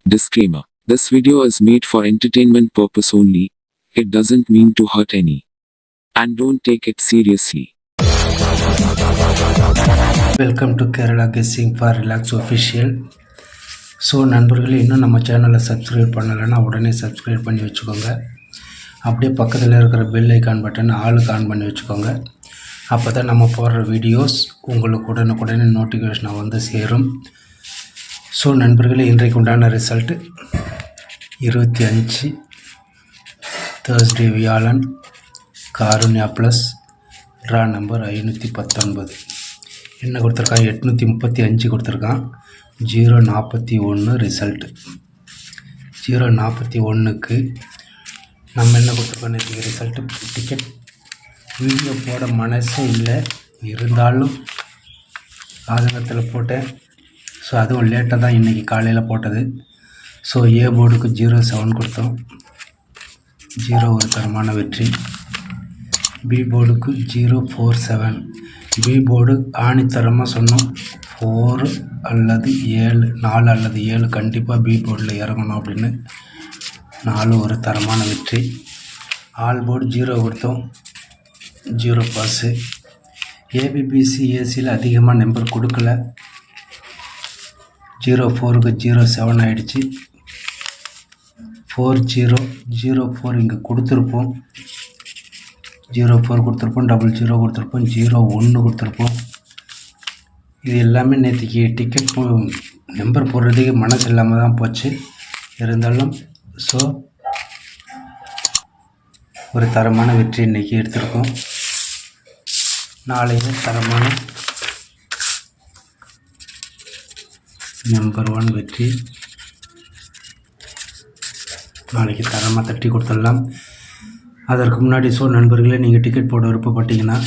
Disclaimer. This video is made for entertainment purpose only. It doesn't mean to hurt any. And don't take it seriously. Welcome to Kerala guessing for relax official. So நண்பர்களே, இன்னும் நம்ம சேனலை subscribe பண்ணலைன்னா உடனே subscribe பண்ணி வச்சுக்கோங்க. அப்படியே பக்கத்தில் இருக்கிற பெல் ஐக்கான் பட்டன் ஆளுக்கு ஆன் பண்ணி வச்சுக்கோங்க. அப்போ தான் நம்ம போடுற வீடியோஸ் உங்களுக்கு உடனுக்குடனே நோட்டிஃபிகேஷனாக வந்து சேரும். ஸோ நண்பர்களே, இன்றைக்கு உண்டான ரிசல்ட்டு 25 தேர்ஸ்டே வியாழன், காருண்யா ப்ளஸ், ட்ரா நம்பர் 519. என்ன கொடுத்துருக்கான்? 835 கொடுத்துருக்கான். 041 ரிசல்ட்டு. 041க்கு நம்ம என்ன கொடுத்துருக்கோம்? நேற்று ரிசல்ட்டு டிக்கெட் வீடியோ போட மனசே இல்லை, இருந்தாலும் ஆதங்கத்தில் போட்டேன். ஸோ அதுவும் லேட்டாக தான் இன்றைக்கி காலையில் போட்டது. ஸோ ஏ போர்டுக்கு 07 கொடுத்தோம், 0 ஒரு தரமான வெற்றி. பி போர்டுக்கு 047. பி போர்டு ஆணித்தரமாக சொன்னோம், 4 அல்லது 7, 4 அல்லது 7 கண்டிப்பாக பி போர்டில் இறங்கணும் அப்படின்னு. 4 ஒரு தரமான வெற்றி. ஆல் போர்டு 0 கொடுத்தோம், 0 பாஸு. ஏபிபிசி ஏசியில் அதிகமாக நம்பர் கொடுக்கல. 04க்கு 07 ஆகிடுச்சு. 4004 இங்கே கொடுத்துருப்போம், 04 கொடுத்துருப்போம், 00 கொடுத்துருப்போம், 01 கொடுத்துருப்போம். இது எல்லாமே நேற்றுக்கு டிக்கெட் நம்பர் போடுறதுக்கு மனசு இல்லாமல் தான் போச்சு. இருந்தாலும் ஸோ ஒரு தரமான வெற்றி இன்றைக்கி எடுத்திருக்கோம். நாளைக்கு தரமான நம்பர் 1 வெற்றி நாளைக்கு தரமாக தட்டி கொடுத்துடலாம். அதற்கு முன்னாடி ஸோ நண்பர்களே, நீங்கள் டிக்கெட் போட விருப்பப்பட்டீங்கன்னா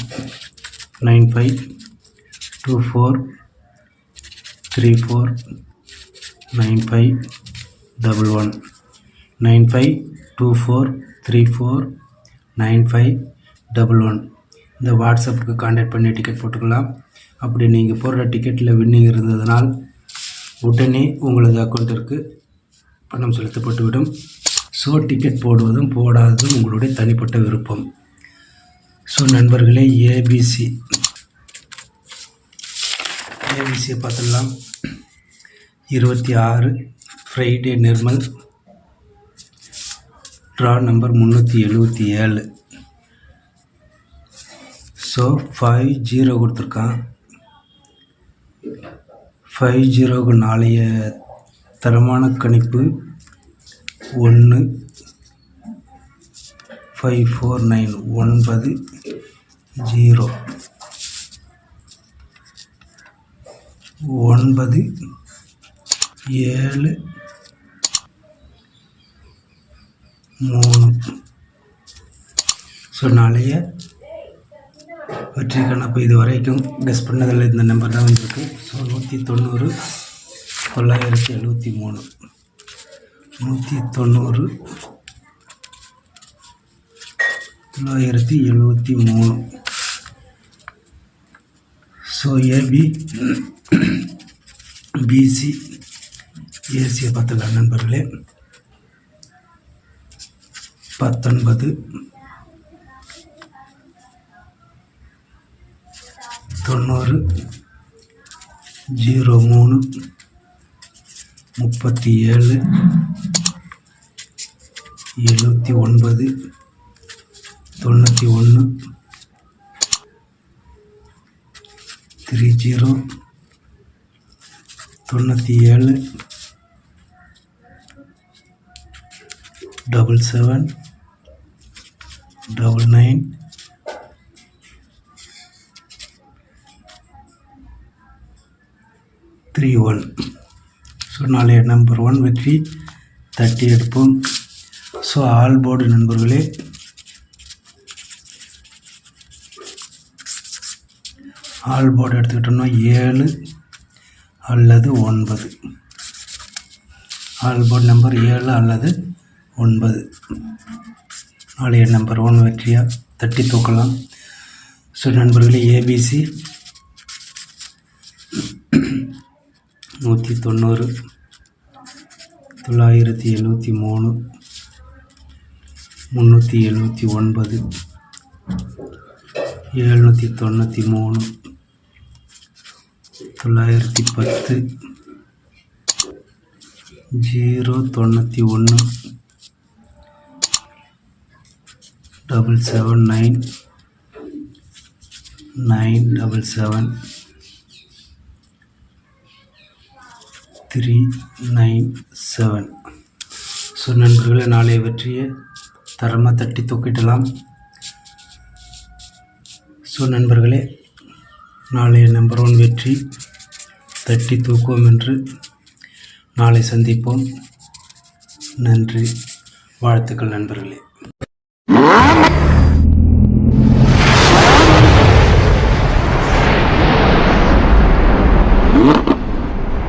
9524349511 9524349511 இந்த வாட்ஸ்அப்புக்கு கான்டாக்ட் பண்ணி டிக்கெட் போட்டுக்கலாம். அப்படி நீங்கள் போடுற டிக்கெட்டில் வின்னிங் இருந்ததுனால் உடனே உங்களது அக்கௌண்ட்டிற்கு பணம் செலுத்தப்பட்டுவிடும். ஸோ டிக்கெட் போடுவதும் போடாததும் உங்களுடைய தனிப்பட்ட விருப்பம். ஸோ நண்பர்களே, ஏபிசியை பார்த்துடலாம். 26 Friday Nirmal, draw number 377. So 50 கொடுத்துருக்கான். 50க்கு நாளைய தரமான கணிப்பு 1 549 90 9 7 3. ஸோ நாளைய வெற்றி கணப்பு இது வரைக்கும் கெஸ் பண்ணதில் இந்த நம்பர் தான் வந்திருக்கு. ஸோ 190 973 190 973. ஸோ பிசி ஏசியை பார்த்துக்கலாம் நண்பர்களே. 19 90 03 37 79 91 30 97 77 99 31. ஸோ நாளைய நம்பர் 1 வெற்றி தட்டி எடுப்போம். ஸோ ஆல் போர்டு நண்பர்களே, ஆல் போர்டு எடுத்துக்கிட்டோம்னா 7 அல்லது 9. ஆல் போர்டு நம்பர் 7 அல்லது 9. நாளைய நம்பர் 1 வெற்றியாக தட்டி தூக்கலாம். ஸோ நண்பர்களே, ஏபிசி 190, 973, 379, 793, 910, 091, 779, 977, 397. ஸோ நண்பர்களே, நாளைய வெற்றியை தரமாக தட்டி தூக்கிடலாம். ஸோ நண்பர்களே, நாளைய நம்பர் 1 வெற்றி தட்டி தூக்குவோம் என்று நாளை சந்திப்போம். நன்றி, வாழ்த்துக்கள் நண்பர்களே.